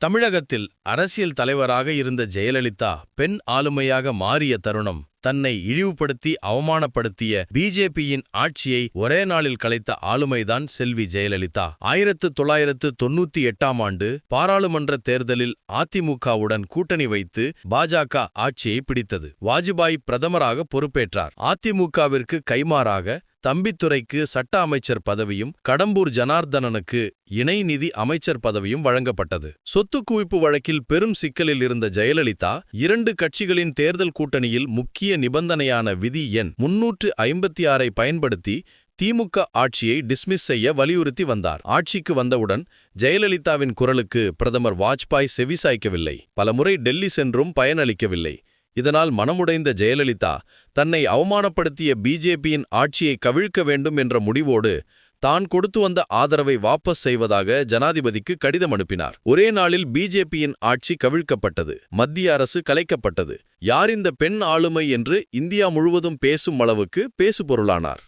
தமிழகத்தில் அரசியல் தலைவராக இருந்த ஜெயலலிதா பெண் ஆளுமையாக மாறிய தருணம் தன்னை இழிவுபடுத்தி அவமானப்படுத்திய பிஜேபியின் ஆட்சியை ஒரே நாளில் கலைத்த ஆளுமைதான் செல்வி ஜெயலலிதா. 1998ஆம் ஆண்டு பாராளுமன்ற தேர்தலில் அதிமுகவுடன் கூட்டணி வைத்து பாஜக ஆட்சியை பிடித்தது. வாஜ்பாய் பிரதமராக பொறுப்பேற்றார். அதிமுகவிற்கு கைமாறாக தம்பித்துரைக்கு சட்ட அமைச்சர் பதவியும் கடம்பூர் ஜனார்தனனுக்கு இணை நிதி அமைச்சர் பதவியும் வழங்கப்பட்டது. சொத்து குவிப்பு வழக்கில் பெரும் சிக்கலில் இருந்த ஜெயலலிதா 2 கட்சிகளின் தேர்தல் கூட்டணியில் முக்கிய நிபந்தனையான விதி எண் 356ஐ பயன்படுத்தி திமுக ஆட்சியை டிஸ்மிஸ் செய்ய வலியுறுத்தி வந்தார். ஆட்சிக்கு வந்தவுடன் ஜெயலலிதாவின் குரலுக்கு பிரதமர் வாஜ்பாய் செவிசாய்க்கவில்லை. பலமுறை டெல்லி சென்றும் பயனளிக்கவில்லை. இதனால் மனமுடைந்த ஜெயலலிதா தன்னை அவமானப்படுத்திய பிஜேபியின் ஆட்சியை கவிழ்க்க வேண்டும் என்ற முடிவோடு தான் கொடுத்து வந்த ஆதரவை வாபஸ் செய்வதாக ஜனாதிபதிக்கு கடிதம் அனுப்பினார். ஒரே நாளில் பிஜேபியின் ஆட்சி கவிழ்க்கப்பட்டது. மத்திய அரசு கலைக்கப்பட்டது. யார் இந்த பெண் ஆளுமை என்று இந்தியா முழுவதும் பேசும் அளவுக்கு பேசுபொருளானார்.